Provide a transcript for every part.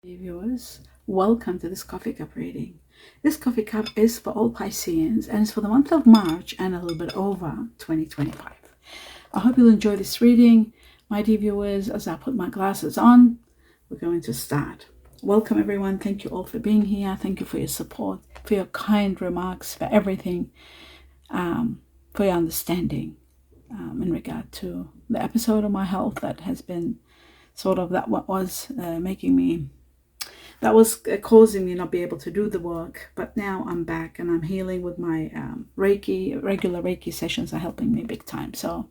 Viewers, welcome to this coffee cup reading. This coffee cup is for all Pisceans and it's for the month of March and a little bit over 2025. I hope you'll enjoy this reading. My dear viewers, as I put my glasses on, we're going to start. Welcome everyone. Thank you all for being here. Thank you for your support, for your kind remarks, for everything, for your understanding in regard to the episode of my health that has been sort of that what was making me that was causing me not be able to do the work. But now I'm back and I'm healing with my regular Reiki sessions are helping me big time. So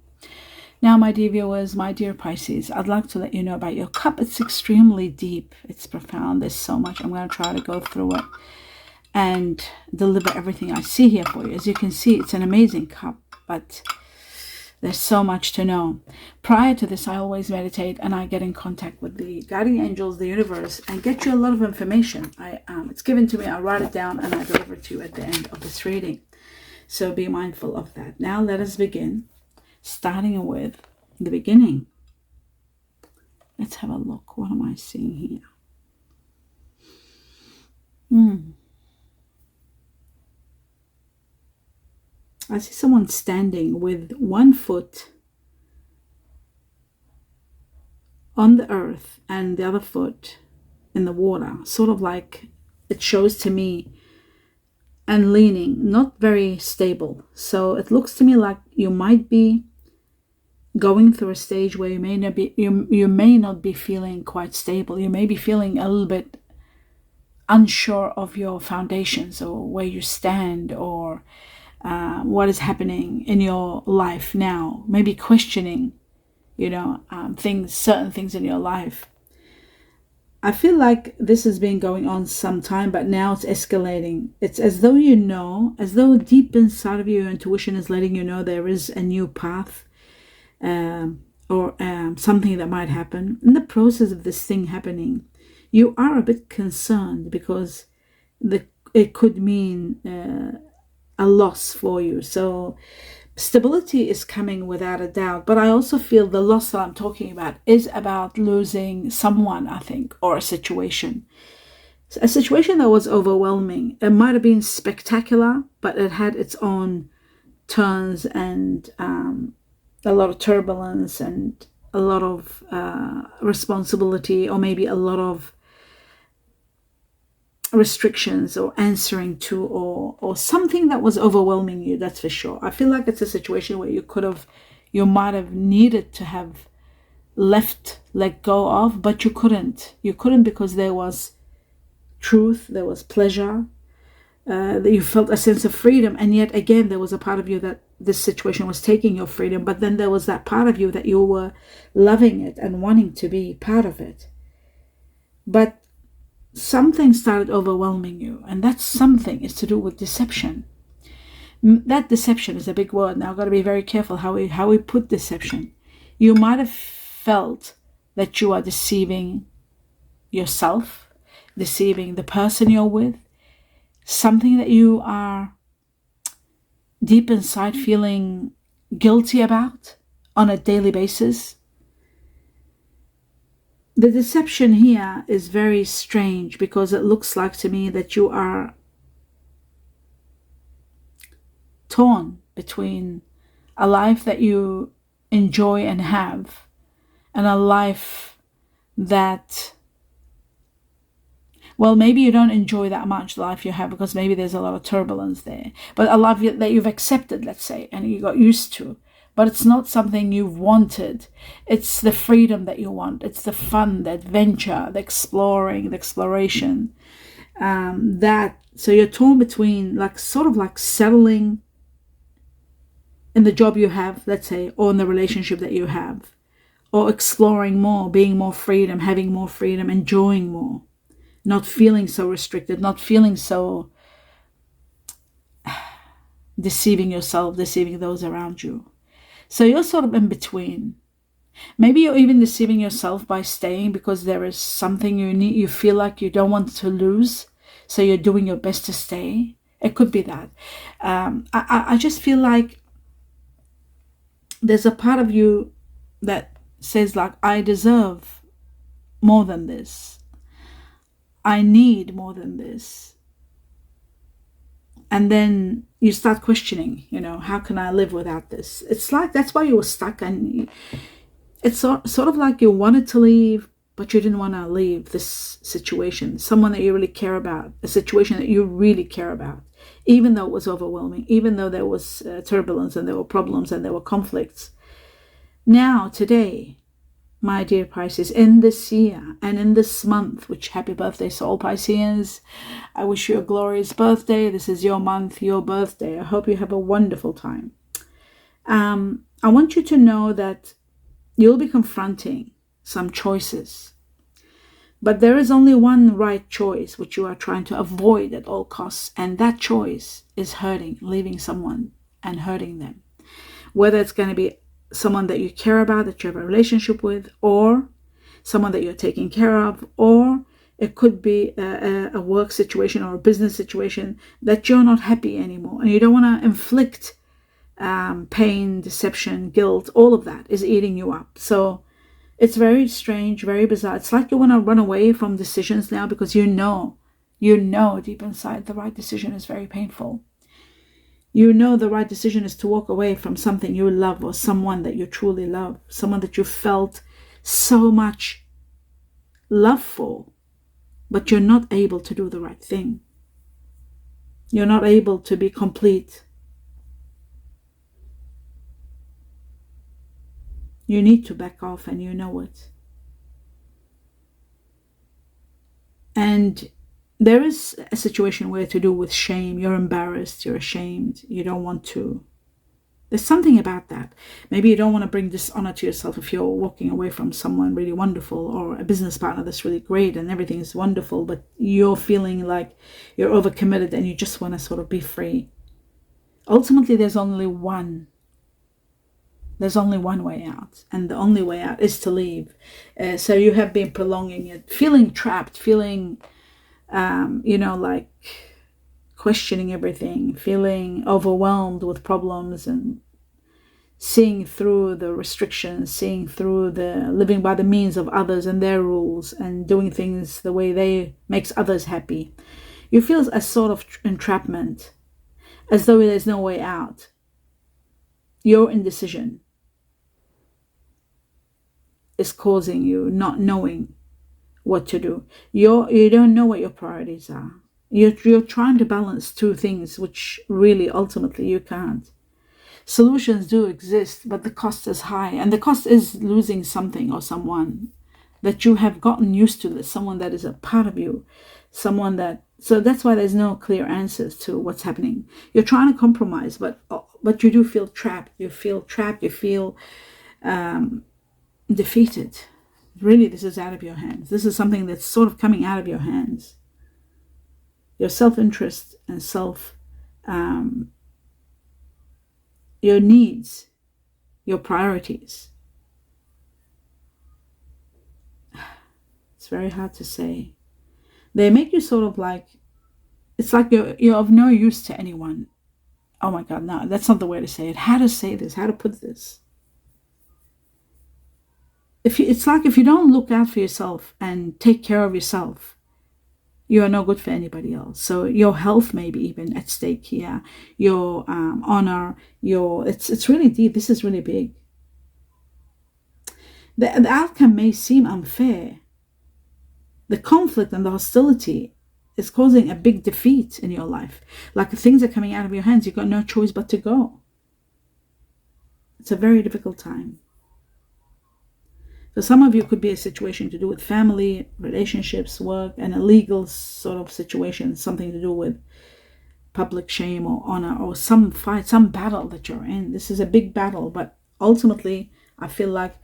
now, my dear viewers, my dear Pisces, I'd like to let you know about your cup. It's extremely deep. It's profound. There's so much. I'm going to try to go through it and deliver everything I see here for you. As you can see, it's an amazing cup, but there's so much to know. Prior to this, I always meditate and I get in contact with the guardian angels, the universe, and get you a lot of information. It's given to me, I write it down and I deliver it to you at the end of this reading. So be mindful of that. Now let us begin, starting with the beginning. Let's have a look. What am I seeing here? I see someone standing with one foot on the earth and the other foot in the water, sort of like it shows to me, and leaning, not very stable. So it looks to me like you might be going through a stage where you may not be feeling quite stable. You may be feeling a little bit unsure of your foundations or where you stand or what is happening in your life now, maybe questioning, certain things in your life. I feel like this has been going on some time, but now it's escalating. It's as though as though deep inside of you, your intuition is letting you know there is a new path or something that might happen. In the process of this thing happening, you are a bit concerned because it could mean a loss for you. So stability is coming without a doubt, but I also feel the loss that I'm talking about is about losing someone, I think, or a situation that was overwhelming. It might have been spectacular, but it had its own turns and a lot of turbulence and a lot of responsibility, or maybe a lot of restrictions or answering to or something that was overwhelming you. That's for sure. I feel like it's a situation where you might have needed to have let go of, but you couldn't because there was truth, there was pleasure, that you felt a sense of freedom, and yet again there was a part of you that this situation was taking your freedom, but then there was that part of you that you were loving it and wanting to be part of it. But something started overwhelming you, and that something is to do with deception. That deception is a big word. Now I've got to be very careful how we put deception. You might have felt that you are deceiving yourself, deceiving the person you're with, something that you are deep inside feeling guilty about on a daily basis. The deception here is very strange because it looks like to me that you are torn between a life that you enjoy and have and a life that, well, maybe you don't enjoy that much the life you have because maybe there's a lot of turbulence there, but a life that you've accepted, let's say, and you got used to. But it's not something you've wanted. It's the freedom that you want. It's the fun, the adventure, the exploring, the exploration. So you're torn between sort of settling in the job you have, let's say, or in the relationship that you have, or exploring more, being more freedom, having more freedom, enjoying more, not feeling so restricted, not feeling so deceiving yourself, deceiving those around you. So you're sort of in between. Maybe you're even deceiving yourself by staying because there is something you feel like you don't want to lose. So you're doing your best to stay. It could be that. I just feel like there's a part of you that says I deserve more than this. I need more than this. And then you start questioning, how can I live without this? It's like that's why you were stuck, and it's sort of like you wanted to leave, but you didn't want to leave this situation, someone that you really care about, a situation that you really care about, even though it was overwhelming, even though there was turbulence and there were problems and there were conflicts. Now, today, my dear Pisces, in this year and in this month, which happy birthday, Soul Pisceans. I wish you a glorious birthday. This is your month, your birthday. I hope you have a wonderful time. I want you to know that you'll be confronting some choices, but there is only one right choice which you are trying to avoid at all costs, and that choice is leaving someone and hurting them. Whether it's going to be someone that you care about, that you have a relationship with, or someone that you're taking care of, or it could be a work situation or a business situation that you're not happy anymore, and you don't want to inflict pain, deception, guilt. All of that is eating you up. So it's very strange, very bizarre. It's like you want to run away from decisions now, because you know deep inside the right decision is very painful. You know the right decision is to walk away from something you love, or someone that you truly love, someone that you felt so much love for, but you're not able to do the right thing. You're not able to be complete. You need to back off, and you know it. And there is a situation where to do with shame. You're embarrassed, you're ashamed, you don't want to. There's something about that. Maybe you don't want to bring dishonor to yourself if you're walking away from someone really wonderful, or a business partner that's really great and everything is wonderful, but you're feeling like you're overcommitted and you just want to sort of be free. Ultimately, there's only one way out, and the only way out is to leave. So you have been prolonging it, feeling trapped, feeling like questioning everything, feeling overwhelmed with problems, and seeing through the restrictions, seeing through the living by the means of others and their rules, and doing things the way they makes others happy. You feel a sort of entrapment, as though there's no way out. Your indecision is causing you not knowing what to do. You don't know what your priorities are. You're trying to balance two things, which really ultimately you can't. Solutions do exist, but the cost is high, and the cost is losing something or someone that you have gotten used to, someone that is a part of you, so that's why there's no clear answers to what's happening. You're trying to compromise, but you do feel trapped. You feel defeated. Really, this is out of your hands. This is something that's sort of coming out of your hands. Your self-interest and your needs, your priorities. It's very hard to say. They make you sort of like, it's like you're of no use to anyone. Oh my God, no, that's not the way to say it. How to say this, how to put this. It's like if you don't look out for yourself and take care of yourself, you are no good for anybody else. So your health may be even at stake here. Your honor, it's really deep. This is really big. The outcome may seem unfair. The conflict and the hostility is causing a big defeat in your life. Like things are coming out of your hands. You've got no choice but to go. It's a very difficult time. For some of you, it could be a situation to do with family, relationships, work, and a legal sort of situation, something to do with public shame or honor, or some fight, some battle that you're in. This is a big battle, but ultimately, I feel like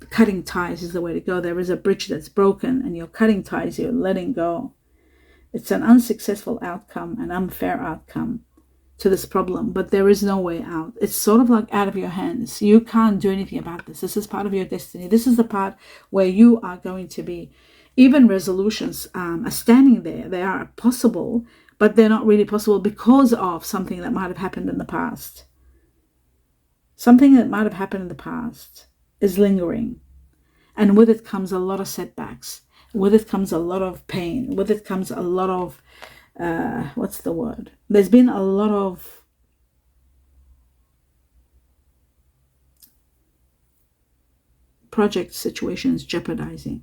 cutting ties is the way to go. There is a bridge that's broken, and you're cutting ties, you're letting go. It's an unsuccessful outcome, an unfair outcome to this problem, but there is no way out. It's sort of like out of your hands. You can't do anything about this. This is part of your destiny. This is the part where you are going to be. Even resolutions are standing there. They are possible, but they're not really possible because of something that might have happened in the past. Something that might have happened in the past is lingering, and with it comes a lot of setbacks. With it comes a lot of pain. With it comes a lot of, what's the word? There's been a lot of project situations jeopardizing.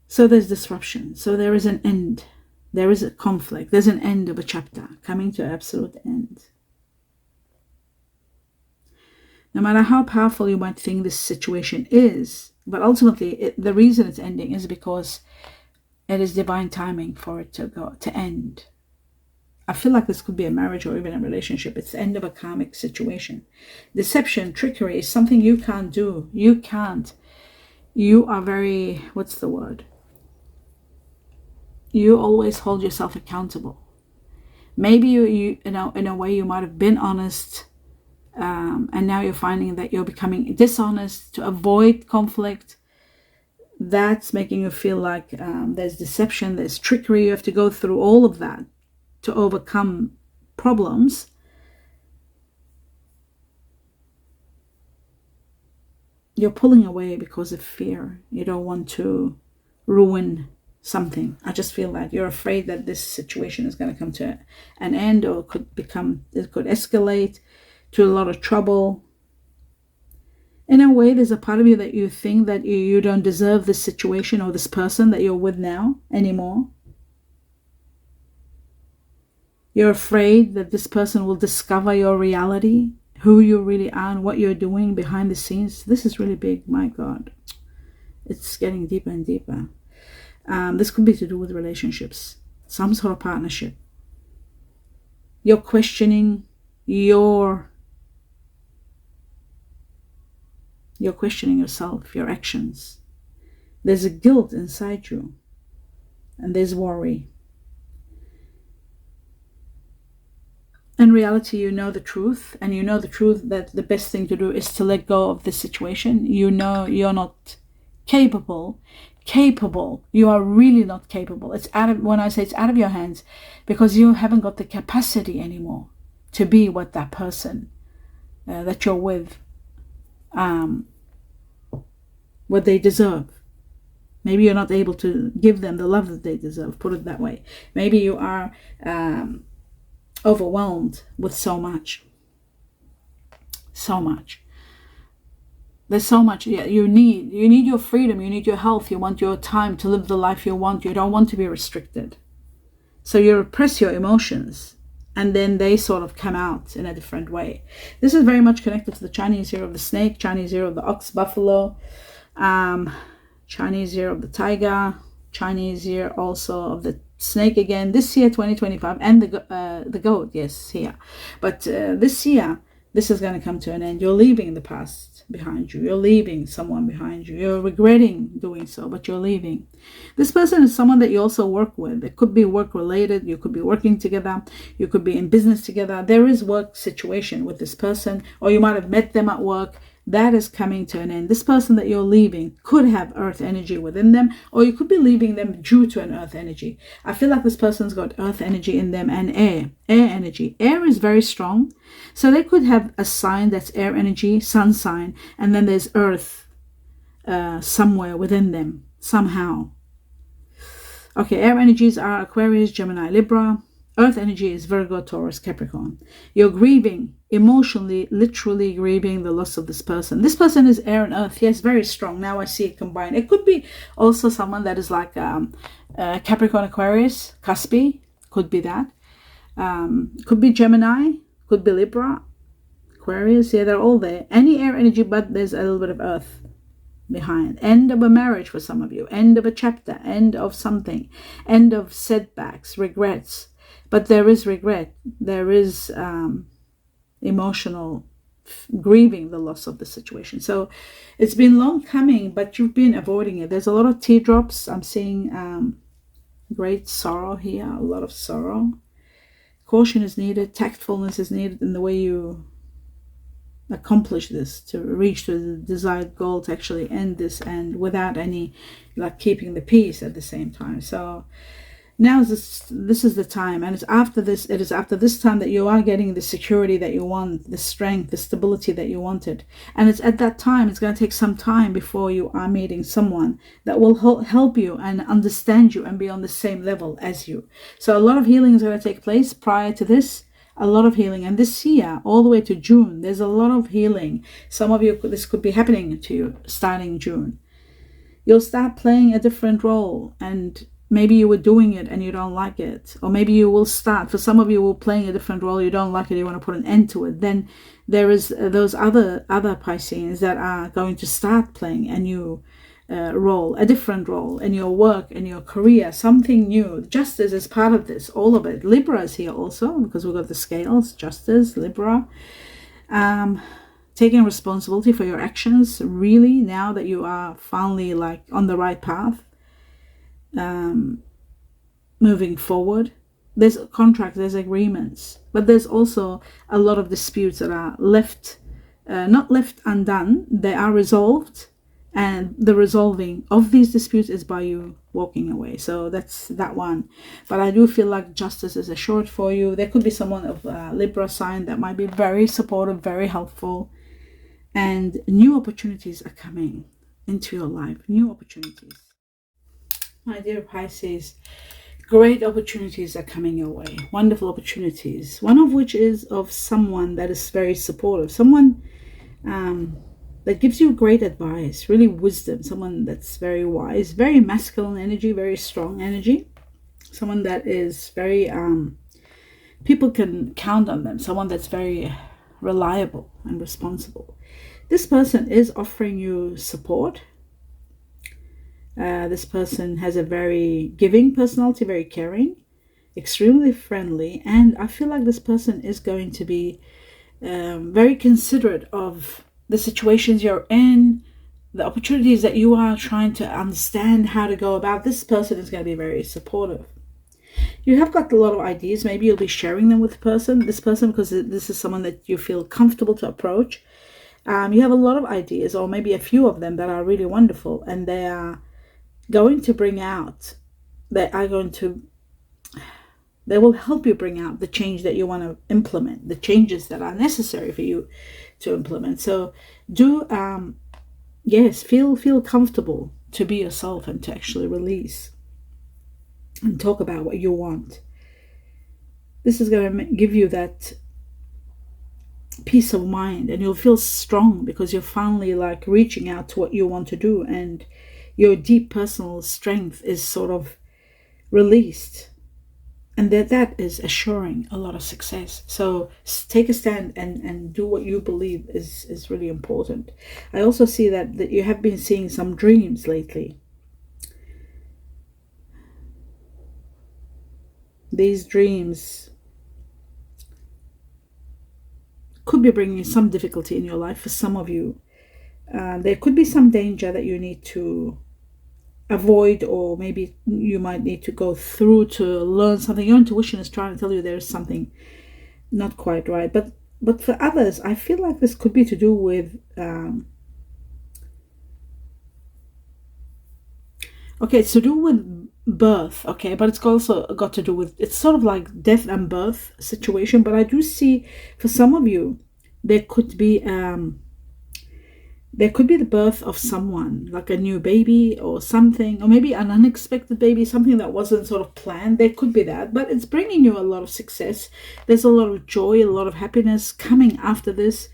So there's disruption. So there is an end. There is a conflict. There's an end of a chapter coming to an absolute end. No matter how powerful you might think this situation is, but ultimately the reason it's ending is because it is divine timing for it to end. I feel like this could be a marriage or even a relationship. It's the end of a karmic situation. Deception, trickery is something you can't do. You can't. You are very, what's the word? You always hold yourself accountable. Maybe you know, in a way you might have been honest, and now you're finding that you're becoming dishonest to avoid conflict. That's making you feel like there's deception, there's trickery. You have to go through all of that to overcome problems. You're pulling away because of fear. You don't want to ruin something. I just feel like you're afraid that this situation is going to come to an end, or it could escalate to a lot of trouble. In a way, there's a part of you that you think that you don't deserve this situation or this person that you're with now anymore. You're afraid that this person will discover your reality, who you really are and what you're doing behind the scenes. This is really big, my God. It's getting deeper and deeper. This could be to do with relationships, some sort of partnership. You're questioning you're questioning yourself, your actions. There's a guilt inside you, and there's worry. In reality, you know the truth, and you know the truth that the best thing to do is to let go of this situation. You know you're not capable. You are really not capable. It's out of, when I say it's out of your hands, because you haven't got the capacity anymore to be what that person that you're with, what they deserve. Maybe you're not able to give them the love that they deserve, put it that way. Maybe you are overwhelmed with so much. There's so much. Yeah, you need your freedom, you need your health, you want your time to live the life you want. You don't want to be restricted. So you repress your emotions, and then they sort of come out in a different way. This is very much connected to the Chinese year of the snake, Chinese year of the ox, buffalo, Chinese year of the tiger, Chinese year also of the snake again. This year, 2025, and the goat, yes, here. But this year, this is going to come to an end. You're leaving the past behind you. You're leaving someone behind you. You're regretting doing so, but you're leaving. This person is someone that you also work with. It could be work related. You could be working together. You could be in business together. There is work situation with this person, or you might have met them at work. That is coming to an end. This person that you're leaving could have earth energy within them, or you could be leaving them due to an earth energy. I feel like this person's got earth energy in them and air energy. Air is very strong. So they could have a sign that's air energy, sun sign, and then there's earth somewhere within them, somehow. Okay, air energies are Aquarius, Gemini, Libra. Earth energy is Virgo, Taurus, Capricorn. You're grieving, emotionally, literally grieving the loss of this person. This person is air and earth. Yes, very strong. Now I see it combined. It could be also someone that is like Capricorn, Aquarius, Cuspi. Could be that. Could be Gemini. Could be Libra, Aquarius. Yeah, they're all there. Any air energy, but there's a little bit of earth behind. End of a marriage for some of you. End of a chapter. End of something. End of setbacks, regrets. But there is regret. There is emotional grieving the loss of the situation. So it's been long coming, but you've been avoiding it. There's a lot of teardrops. I'm seeing great sorrow here, a lot of sorrow. Caution is needed. Tactfulness is needed in the way you accomplish this, to reach to the desired goal, to actually end this, and without any, like, keeping the peace at the same time. So Now this is the time, and it is after this time that you are getting the security that you want, the strength, the stability that you wanted. And it's at that time, it's going to take some time before you are meeting someone that will help you and understand you and be on the same level as you. So a lot of healing is going to take place prior to this. A lot of healing, and this year all the way to June, there's a lot of healing. Some of you, this could be happening to you starting June. You'll start playing a different role, and maybe you were doing it and you don't like it. Or maybe you will start, for some of you, will playing a different role, you don't like it, you want to put an end to it. Then there is those other Pisceans that are going to start playing a new role, a different role in your work, in your career, something new. Justice is part of this, all of it. Libra is here also, because we've got the scales, justice, Libra. Taking responsibility for your actions, really, now that you are finally like on the right path. Moving forward, there's contracts, there's agreements, but there's also a lot of disputes that are not left undone. They are resolved, and the resolving of these disputes is by you walking away. So that's that one. But I do feel like justice is assured for you. There could be someone of Libra sign that might be very supportive, very helpful, and new opportunities are coming into your life. New opportunities. My dear Pisces, great opportunities are coming your way. Wonderful opportunities. One of which is of someone that is very supportive. Someone that gives you great advice, really wisdom. Someone that's very wise, very masculine energy, very strong energy. Someone that is very, people can count on them. Someone that's very reliable and responsible. This person is offering you support. This person has a very giving personality, very caring, extremely friendly, and I feel like this person is going to be very considerate of the situations you're in, the opportunities that you are trying to understand how to go about. This person is going to be very supportive. You have got a lot of ideas. Maybe you'll be sharing them with this person, because this is someone that you feel comfortable to approach. You have a lot of ideas, or maybe a few of them that are really wonderful, and they are going to bring out, they will help you bring out the change that you want to implement, the changes that are necessary for you to implement. So do, yes, feel comfortable to be yourself and to actually release and talk about what you want. This is going to give you that peace of mind, and you'll feel strong because you're finally like reaching out to what you want to do, and your deep personal strength is sort of released, and that is assuring a lot of success. So take a stand and do what you believe is really important. I also see that you have been seeing some dreams lately. These dreams could be bringing some difficulty in your life for some of you. There could be some danger that you need to avoid, or maybe you might need to go through to learn something. Your intuition is trying to tell you there's something not quite right. But for others, I feel like this could be to do with okay, it's to do with birth, okay, but it's also got to do with, it's sort of like death and birth situation. But I do see for some of you there could be the birth of someone, like a new baby or something, or maybe an unexpected baby, something that wasn't sort of planned. There could be that, but it's bringing you a lot of success. There's a lot of joy, a lot of happiness coming after this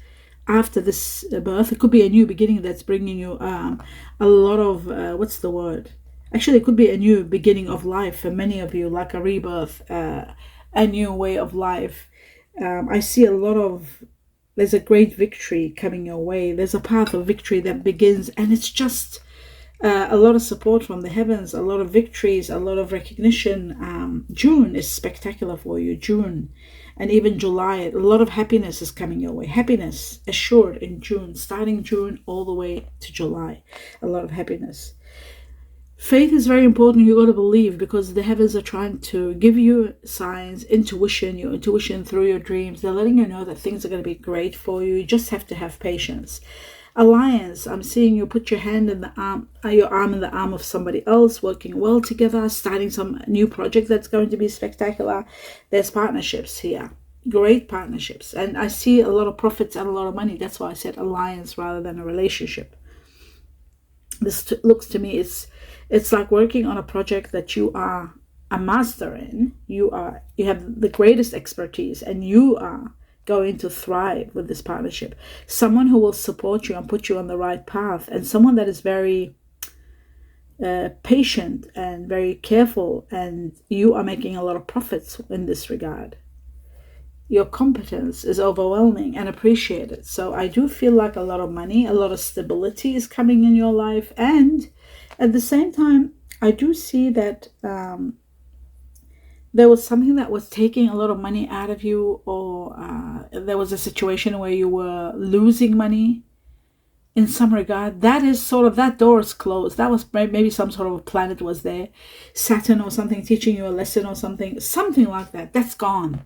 birth. It could be a new beginning that's bringing you a lot of, what's the word? Actually, it could be a new beginning of life for many of you, like a rebirth, a new way of life. I see a lot of, there's a great victory coming your way. There's a path of victory that begins, and it's just a lot of support from the heavens, a lot of victories, a lot of recognition. June is spectacular for you, June, and even July. A lot of happiness is coming your way. Happiness assured in June, starting June all the way to July. A lot of happiness. Faith is very important. You got to believe, because the heavens are trying to give you signs, intuition, your intuition through your dreams. They're letting you know that things are going to be great for you. You just have to have patience. Alliance, I'm seeing you put your hand in the arm, your arm in the arm of somebody else, working well together, starting some new project that's going to be spectacular. There's partnerships here, great partnerships, and I see a lot of profits and a lot of money. That's why I said alliance rather than a relationship. This looks to me, it's like working on a project that you are a master in. You have the greatest expertise, and you are going to thrive with this partnership. Someone who will support you and put you on the right path, and someone that is very patient and very careful, and you are making a lot of profits in this regard. Your competence is overwhelming and appreciated. So I do feel like a lot of money, a lot of stability is coming in your life. And at the same time, I do see that there was something that was taking a lot of money out of you, or there was a situation where you were losing money in some regard. That is sort of, that door is closed. That was maybe some sort of a planet was there, Saturn or something, teaching you a lesson or something like that. That's gone.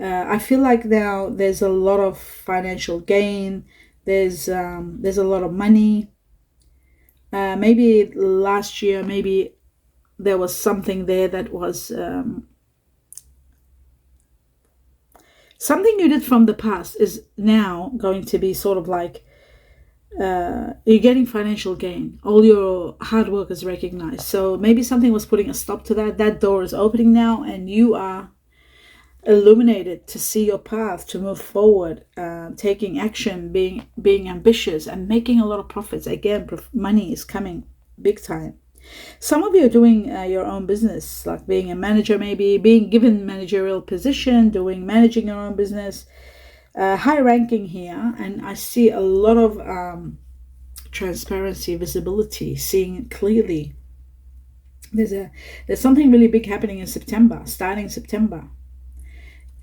I feel like now there's a lot of financial gain. There's a lot of money. Maybe last year, maybe there was something there that was something you did from the past is now going to be sort of like you're getting financial gain. All your hard work is recognized. So maybe something was putting a stop to that. That door is opening now, and you are illuminated to see your path, to move forward, taking action, being ambitious, and making a lot of profits. Again, money is coming big time. Some of you are doing your own business, like being a manager, maybe being given managerial position, managing your own business, high ranking here. And I see a lot of transparency, visibility, seeing clearly. There's something really big happening in September, starting September.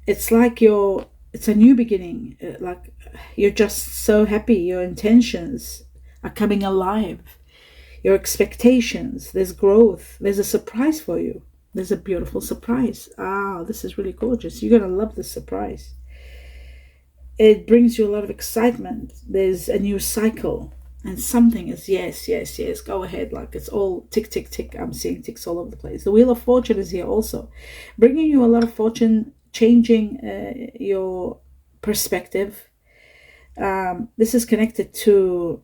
It's like it's a new beginning. Like you're just so happy. Your intentions are coming alive. Your expectations, there's growth. There's a surprise for you. There's a beautiful surprise. This is really gorgeous. You're going to love this surprise. It brings you a lot of excitement. There's a new cycle. And something is yes, go ahead. Like it's all tick, tick, tick. I'm seeing ticks all over the place. The Wheel of Fortune is here also, bringing you a lot of fortune, changing your perspective. This is connected to,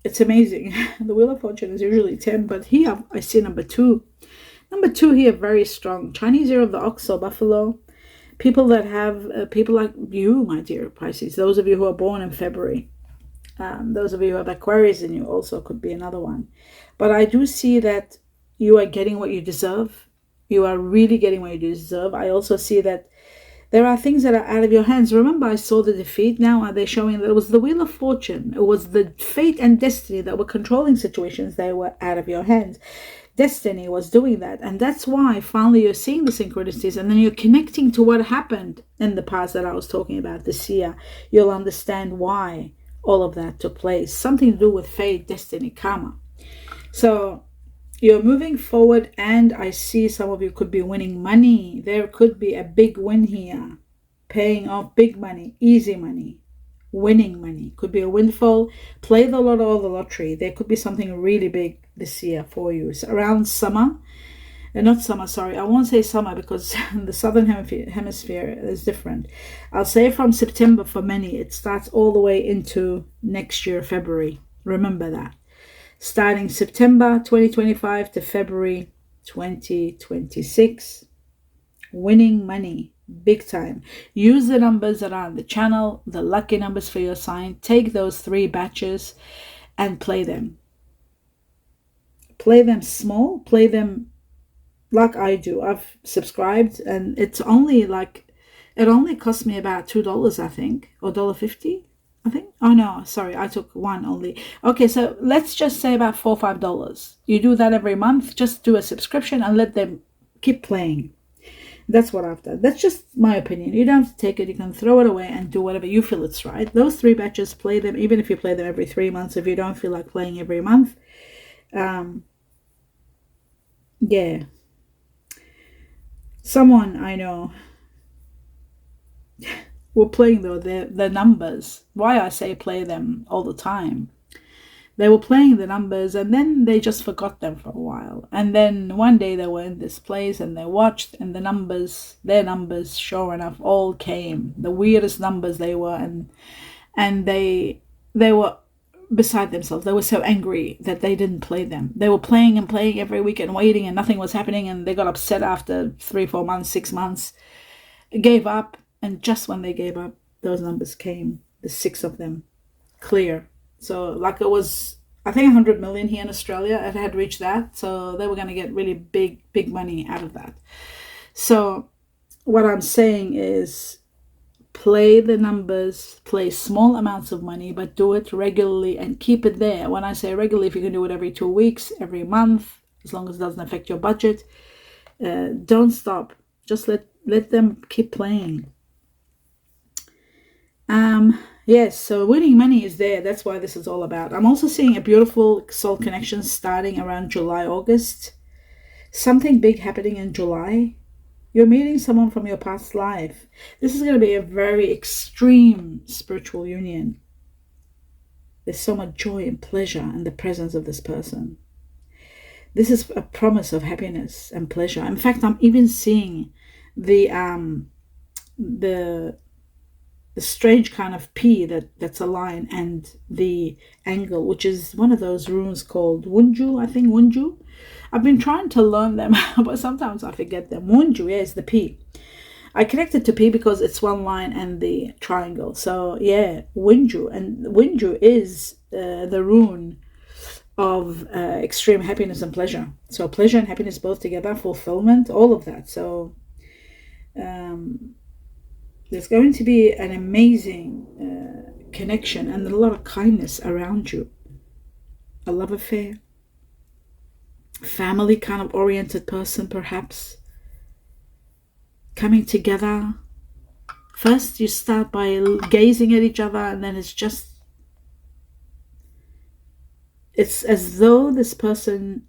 it's amazing. The Wheel of Fortune is usually 10, but here I see number 2. Number 2 here, very strong. Chinese year of the ox or buffalo. People that have, people like you, my dear Pisces, those of you who are born in February. Those of you who have Aquarius in you also could be another one. But I do see that you are getting what you deserve. You are really getting what you deserve. I also see that there are things that are out of your hands. Remember, I saw the defeat. Now are they showing that it was the Wheel of Fortune? It was the fate and destiny that were controlling situations that were out of your hands. Destiny was doing that. And that's why finally you're seeing the synchronicities, and then you're connecting to what happened in the past that I was talking about this year. You'll understand why all of that took place. Something to do with fate, destiny, karma. So you're moving forward, and I see some of you could be winning money. There could be a big win here, paying off big money, easy money, winning money. Could be a windfall. Play the lotto or the lottery. There could be something really big this year for you. It's around summer. Not summer, sorry. I won't say summer because the southern hemisphere is different. I'll say from September for many. It starts all the way into next year, February. Remember that. Starting September 2025 to February 2026. Winning money, big time. Use the numbers that are on the channel, the lucky numbers for your sign. Take those 3 batches and play them. Play them small. Play them like I do. I've subscribed, and it's only like, it only cost me about $2, I think, or $1.50. I think. Oh no, sorry, I took one only. Okay, so let's just say about $4 or $5. You do that every month. Just do a subscription and let them keep playing. That's what I've done. That's just my opinion. You don't have to take it. You can throw it away and do whatever you feel it's right. Those 3 batches, play them, even if you play them every 3 months. If you don't feel like playing every month, yeah. Someone I know were playing the numbers. Why I say play them all the time. They were playing the numbers and then they just forgot them for a while. And then one day they were in this place and they watched, and their numbers, sure enough, all came. The weirdest numbers they were, and they were beside themselves. They were so angry that they didn't play them. They were playing and playing every week and waiting, and nothing was happening, and they got upset after 3-4 months, 6 months, gave up. And just when they gave up, those numbers came, the 6 of them, clear. So like it was, I think 100 million here in Australia. It had reached that. So they were going to get really big money out of that. So what I'm saying is play the numbers, play small amounts of money, but do it regularly and keep it there. When I say regularly, if you can do it every 2 weeks, every month, as long as it doesn't affect your budget, don't stop. Just let them keep playing. Yes, so winning money is there. That's why this is all about. I'm also seeing a beautiful soul connection starting around July, August. Something big happening in July. You're meeting someone from your past life. This is going to be a very extreme spiritual union. There's so much joy and pleasure in the presence of this person. This is a promise of happiness and pleasure. In fact, I'm even seeing the strange kind of P that's a line, and the angle, which is one of those runes called Wunju, I think. Wunju. I've been trying to learn them, but sometimes I forget them. Wunju, yeah, it's the P. I connected to P because it's one line and the triangle. So yeah, Wunju. And Wunju is the rune of extreme happiness and pleasure. So pleasure and happiness both together, fulfillment, all of that. So there's going to be an amazing connection and a lot of kindness around you. A love affair. Family kind of oriented person, perhaps. Coming together. First you start by gazing at each other, and then it's as though this person,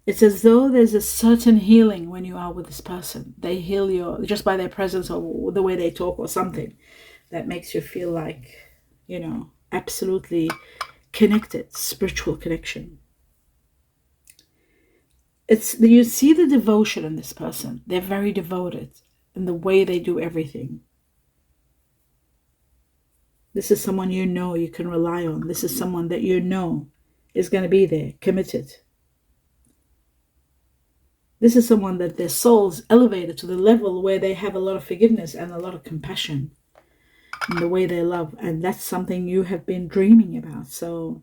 it's as though there's a certain healing when you are with this person. They heal you just by their presence or the way they talk or something that makes you feel like, absolutely connected, spiritual connection. You see the devotion in this person. They're very devoted in the way they do everything. This is someone you can rely on. This is someone that is going to be there, committed. This is someone that their soul's elevated to the level where they have a lot of forgiveness and a lot of compassion in the way they love. And that's something you have been dreaming about. So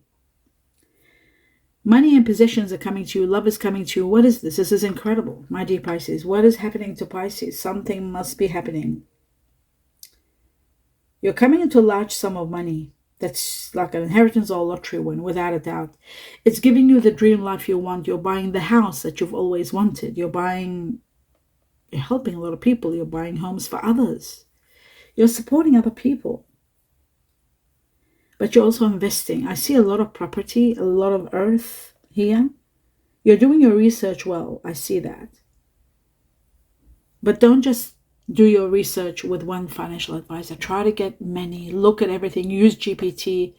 money and possessions are coming to you. Love is coming to you. What is this? This is incredible, my dear Pisces. What is happening to Pisces? Something must be happening. You're coming into a large sum of money. That's like an inheritance or a lottery win, without a doubt. It's giving you the dream life you want. You're buying the house that you've always wanted. You're helping a lot of people. You're buying homes for others. You're supporting other people. But you're also investing. I see a lot of property, a lot of earth here. You're doing your research well. I see that. But don't just do your research with one financial advisor. Try to get many. Look at everything. Use GPT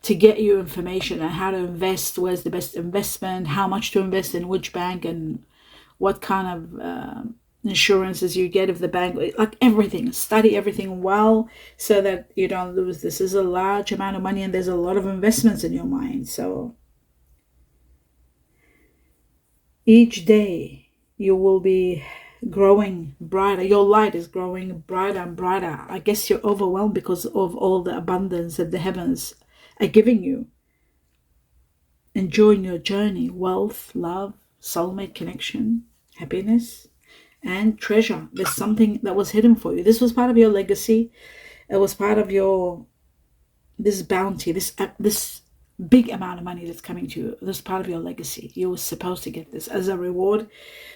to get you information on how to invest, where's the best investment, how much to invest in which bank, and what kind of insurances you get if the bank, like everything. Study everything well so that you don't lose. This is a large amount of money and there's a lot of investments in your mind. So each day you will be growing brighter. Your light is growing brighter and brighter. I guess you're overwhelmed because of all the abundance that the heavens are giving you. Enjoying your journey. Wealth, love, soulmate connection, happiness, and treasure. There's something that was hidden for you. This was part of your legacy. It was part of this bounty, this big amount of money that's coming to you. This is part of your legacy. You were supposed to get this as a reward,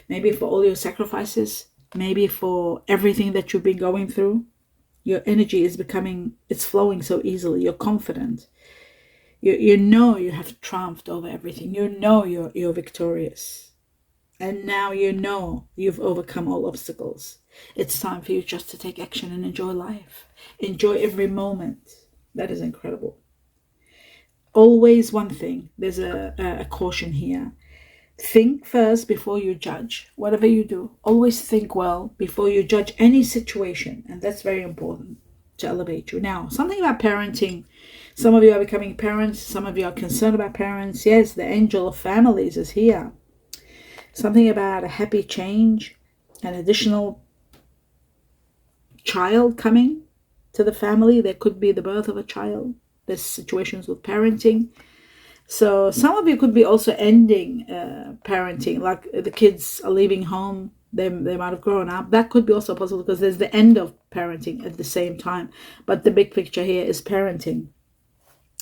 maybe for all your sacrifices, maybe for everything that you've been going through. Your energy is it's flowing so easily. You're confident. You know you have triumphed over everything. You know you're victorious. And now you know you've overcome all obstacles. It's time for you just to take action and enjoy life. Enjoy every moment. That is incredible. Always one thing. There's a caution here. Think first before you judge. Whatever you do, always think well before you judge any situation. And that's very important to elevate you. Now, something about parenting. Some of you are becoming parents. Some of you are concerned about parents. Yes, the angel of families is here. Something about a happy change, an additional child coming to the family. There could be the birth of a child. There's situations with parenting. So some of you could be also ending parenting, like the kids are leaving home. They might have grown up. That could be also possible because there's the end of parenting at the same time. But the big picture here is parenting.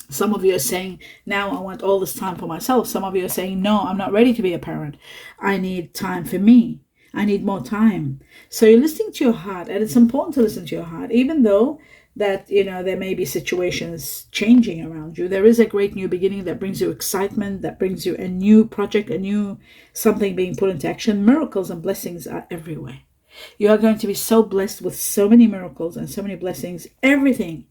Some of you are saying, now I want all this time for myself. Some of you are saying, no, I'm not ready to be a parent. I need time for me. I need more time. So you're listening to your heart, and it's important to listen to your heart, even though that, there may be situations changing around you. There is a great new beginning that brings you excitement, that brings you a new project, a new something being put into action. Miracles and blessings are everywhere. You are going to be so blessed with so many miracles and so many blessings. Everything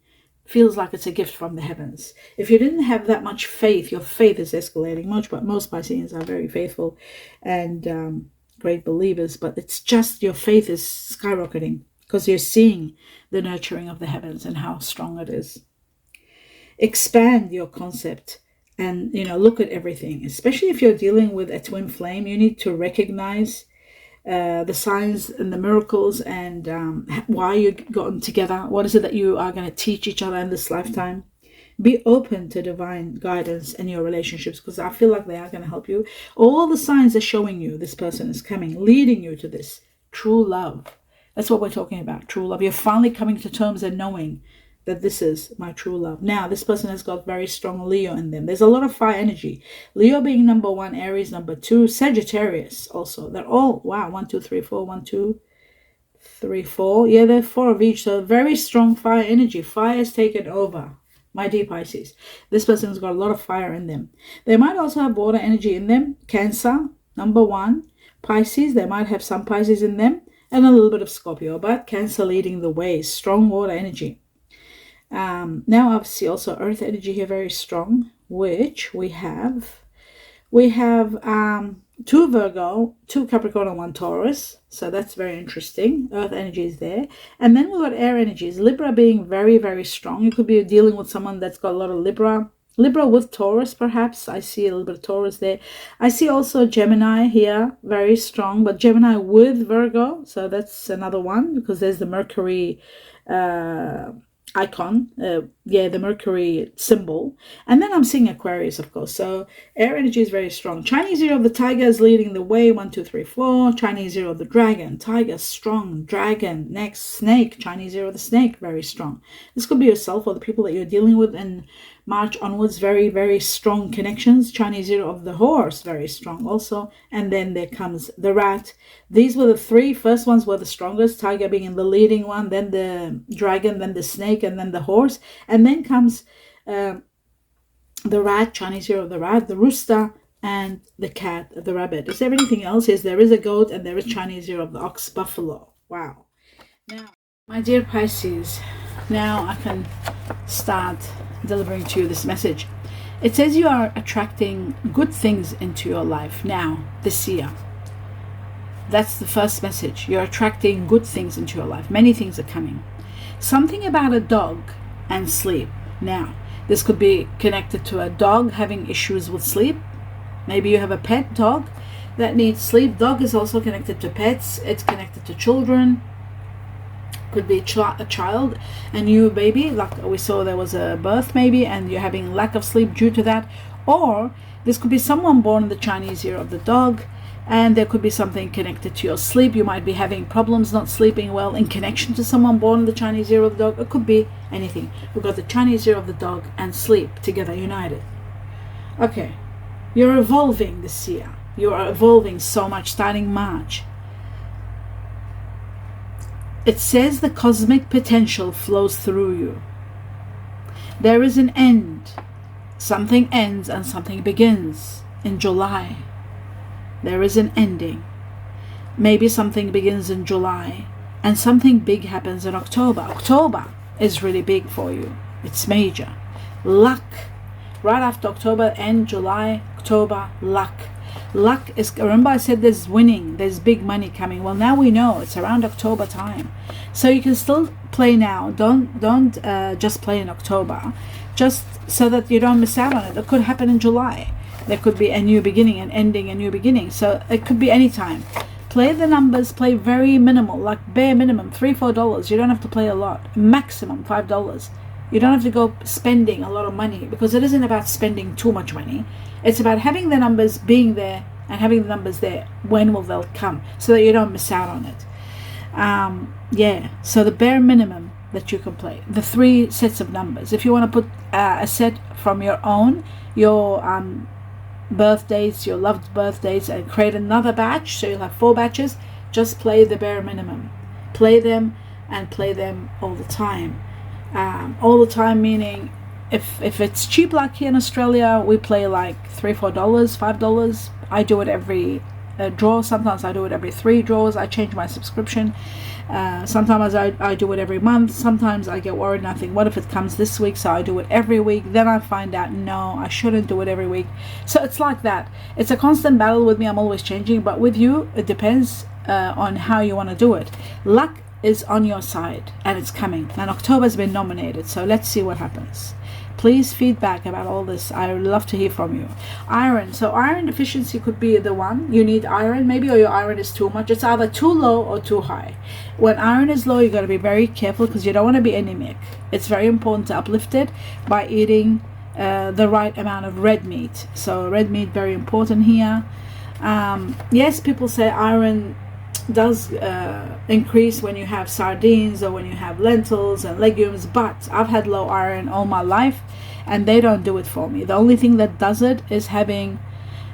feels like it's a gift from the heavens. If you didn't have that much faith, your faith is escalating. Most Pisceans are very faithful and great believers, but it's just your faith is skyrocketing because you're seeing the nurturing of the heavens and how strong it is. Expand your concept and, look at everything, especially if you're dealing with a twin flame. You need to recognize the signs and the miracles and why you've gotten together. What is it that you are going to teach each other in this lifetime? Be open to divine guidance in your relationships because I feel like they are going to help you. All the signs are showing you this person is coming, leading you to this true love. That's what we're talking about, true love. You're finally coming to terms and knowing that this is my true love. Now, this person has got very strong Leo in them. There's a lot of fire energy. Leo being number 1, Aries number 2, Sagittarius also. They're all, wow, 1, 2, 3, 4, 1, 2, 3, 4. Yeah, they're 4 of each. So very strong fire energy. Fire has taken over. My dear Pisces, this person's got a lot of fire in them. They might also have water energy in them. Cancer, number 1. Pisces, they might have some Pisces in them. And a little bit of Scorpio, but Cancer leading the way. Strong water energy. Now obviously also earth energy here very strong, which we have 2 Virgo, 2 Capricorn and 1 Taurus, so that's very interesting. Earth energy is there, and then we've got air energies. Libra being very, very strong. You could be dealing with someone that's got a lot of Libra with Taurus, perhaps. I see a little bit of Taurus there. I see also Gemini here, very strong, but Gemini with Virgo, so that's another one because there's the Mercury icon, the Mercury symbol, and then I'm seeing Aquarius, of course. So air energy is very strong. Chinese year of the tiger is leading the way. 1, 2, 3, 4. Chinese year of the dragon, tiger strong, dragon next, snake. Chinese year of the snake, very strong. This could be yourself or the people that you're dealing with, and March onwards, very, very strong connections. Chinese year of the horse, very strong also. And then there comes the rat. These were the 3 first ones were the strongest, tiger being in the leading one, then the dragon, then the snake, and then the horse. And then comes the rat, Chinese year of the rat, the rooster, and the cat, the rabbit. Is there anything else? Yes, there is a goat, and there is Chinese year of the ox, buffalo. Wow. Now, my dear Pisces, now I can start delivering to you this message. It says you are attracting good things into your life now, this year. That's the first message. You're attracting good things into your life. Many things are coming. Something about a dog and sleep. Now, this could be connected to a dog having issues with sleep. Maybe you have a pet dog that needs sleep. Dog is also connected to pets. It's connected to children. Could be a child, a new baby, like we saw there was a birth maybe, and you're having lack of sleep due to that. Or this could be someone born in the Chinese year of the dog, and there could be something connected to your sleep. You might be having problems not sleeping well in connection to someone born in the Chinese year of the dog. It could be anything. We've got the Chinese year of the dog and sleep together, united. Okay, you're evolving this year. You are evolving so much starting March. It says the cosmic potential flows through you. There is an end. Something ends and something begins in July. There is an ending. Maybe something begins in July and something big happens in October. October is really big for you. It's major. Luck. Right after October and July, October, luck. Luck is, remember I said there's winning, there's big money coming. Well, now we know it's around October time. So you can still play now. Don't just play in October, just so that you don't miss out on it. It could happen in July. There could be a new beginning, an ending, a new beginning. So it could be any time. Play the numbers, play very minimal, like bare minimum, $3-4. You don't have to play a lot. Maximum $5. You don't have to go spending a lot of money, because it isn't about spending too much money. It's about having the numbers being there and having the numbers there. When will they come? So that you don't miss out on it. Yeah, so the bare minimum that you can play. The 3 sets of numbers. If you want to put a set from your own, your birthdays, your loved birthdays, and create another batch, so you'll have 4 batches, just play the bare minimum. Play them and play them all the time. All the time meaning if it's cheap, like here in Australia, we play like $3-4, $5. I do it every draw. Sometimes I do it every 3 draws. I change my subscription. Sometimes I do it every month. Sometimes I get worried and I think, what if it comes this week? So I do it every week. Then I find out, no, I shouldn't do it every week. So it's like that. It's a constant battle with me. I'm always changing. But with you, it depends on how you want to do it. Luck is on your side and it's coming. And October's been nominated. So let's see what happens. Please feedback about all this. I would love to hear from you. Iron. So iron deficiency could be the one. You need iron maybe, or your iron is too much. It's either too low or too high. When iron is low, you got to be very careful because you don't want to be anemic. It's very important to uplift it by eating the right amount of red meat. So red meat, very important here. Yes, people say iron does increase when you have sardines or when you have lentils and legumes, but I've had low iron all my life and they don't do it for me. The only thing that does it is having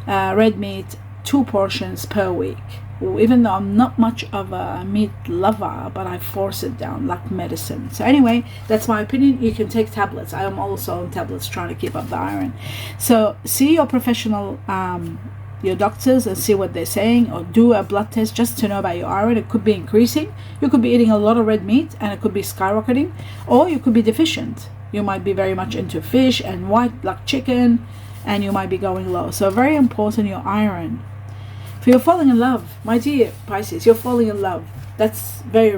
red meat 2 portions per week. Even though I'm not much of a meat lover, but I force it down like medicine. So anyway, that's my opinion. You can take tablets. I am also on tablets trying to keep up the iron. So see your professional your doctors and see what they're saying, or do a blood test just to know about your iron. It could be increasing. You could be eating a lot of red meat and it could be skyrocketing, or you could be deficient. You might be very much into fish and white like chicken and you might be going low. So very important, your iron. If you're falling in love, my dear Pisces, you're falling in love. That's very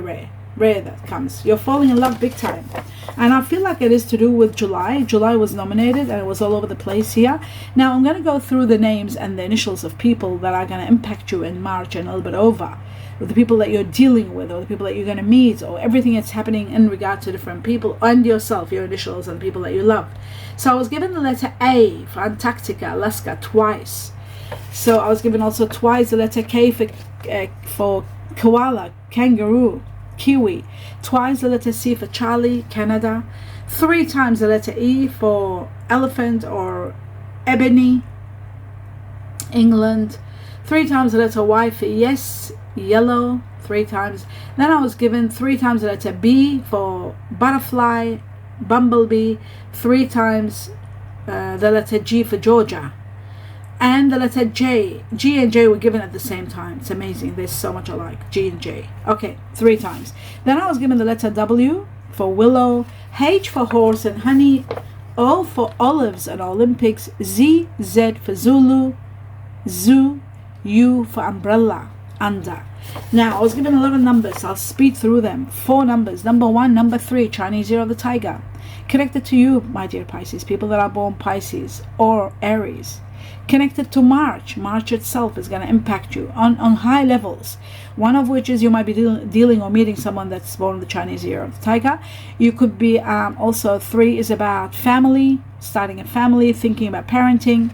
rare that comes. You're falling in love big time. And I feel like it is to do with July. July was nominated and it was all over the place here. Now I'm going to go through the names and the initials of people that are going to impact you in March and a little bit over. With the people that you're dealing with, or the people that you're going to meet, or everything that's happening in regard to different people and yourself, your initials and people that you loved. So I was given the letter A for Antarctica, Alaska, twice. So I was given also twice the letter K for koala, kangaroo, kiwi. Twice the letter C for Charlie, Canada. 3 times the letter E for elephant or ebony, England. 3 times the letter Y for yes, yellow. 3 times. Then I was given 3 times the letter B for butterfly, bumblebee. 3 times the letter G for Georgia. And the letter J. G and J were given at the same time. It's amazing. They're so much alike. G and J. Okay, 3 times. Then I was given the letter W for willow, H for horse and honey, O for olives and Olympics, Z, Z for Zulu, Zoo, U for umbrella, under. Now, I was given a lot of numbers. I'll speed through them. 4 numbers. Number 1, number 3, Chinese year of the tiger. Connected to you, my dear Pisces, people that are born Pisces or Aries. Connected to March. March itself is going to impact you on high levels. One of which is you might be dealing or meeting someone that's born the Chinese year of the tiger. You could be also 3 is about family, starting a family, thinking about parenting.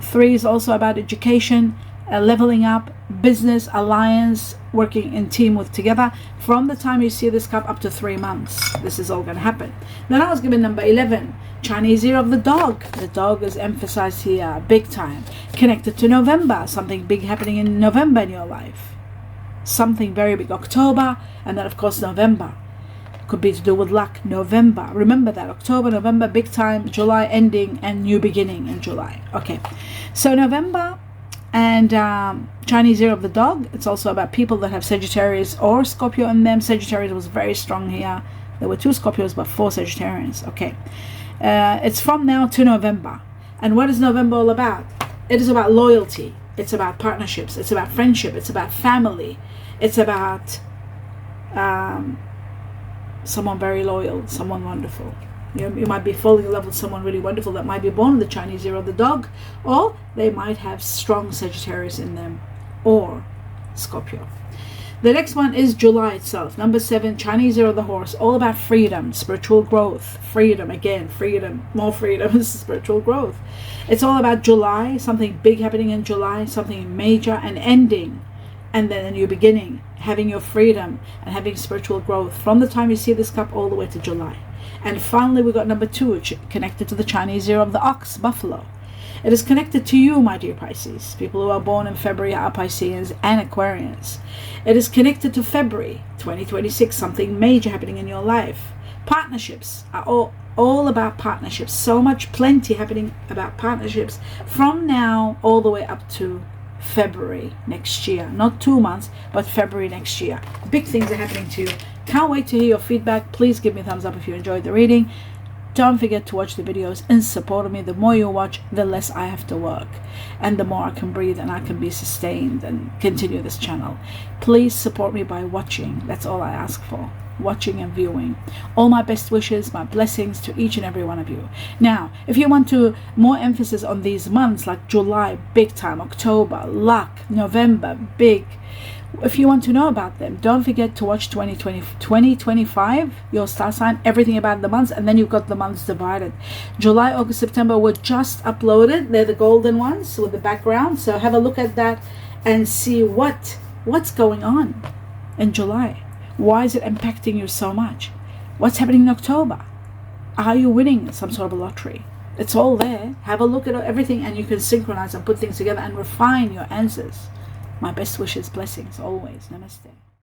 3 is also about education, leveling up, business, alliance, working in team with together. From the time you see this cup up to 3 months, this is all going to happen. Then I was given number 11, Chinese year of the dog. The dog is emphasized here big time. Connected to November, something big happening in November in your life. Something very big. October, and then of course November. Could be to do with luck. November. Remember that. October, November, big time. July ending and new beginning in July. Okay. So November, And Chinese year of the dog, it's also about people that have Sagittarius or Scorpio in them. Sagittarius was very strong here. There were 2 Scorpios but 4 Sagittarians. Okay, it's from now to November. And what is November all about? It is about loyalty. It's about partnerships. It's about friendship. It's about family. It's about someone very loyal, someone wonderful. You might be falling in love with someone really wonderful that might be born in the Chinese year of the dog, or they might have strong Sagittarius in them, or Scorpio. The next one is July itself, number 7, Chinese year of the horse, all about freedom, spiritual growth, freedom, again, freedom, more freedom, spiritual growth. It's all about July, something big happening in July, something major, and ending, and then a new beginning, having your freedom and having spiritual growth from the time you see this cup all the way to July. And finally, we got number 2, which connected to the Chinese year of the ox, buffalo. It is connected to you, my dear Pisces. People who are born in February are Pisceans and Aquarians. It is connected to February 2026, something major happening in your life. Partnerships are all about partnerships. So much plenty happening about partnerships from now all the way up to February next year. Not 2 months, but February next year. Big things are happening to you. Can't wait to hear your feedback. Please give me a thumbs up if you enjoyed the reading. Don't forget to watch the videos in support of me. The more you watch, the less I have to work, and the more I can breathe and I can be sustained and continue this channel. Please support me by watching. That's all I ask for. Watching and viewing. All my best wishes, my blessings to each and every one of you. Now, if you want to more emphasis on these months like July, big time, October, luck, November, big. If you want to know about them, don't forget to watch 2025, your star sign, everything about the months, and then you've got the months divided. July, August, September were just uploaded. They're the golden ones with the background. So have a look at that and see what's going on in July. Why is it impacting you so much? What's happening in October? Are you winning some sort of a lottery? It's all there. Have a look at everything and you can synchronize and put things together and refine your answers. My best wishes, blessings, always. Namaste.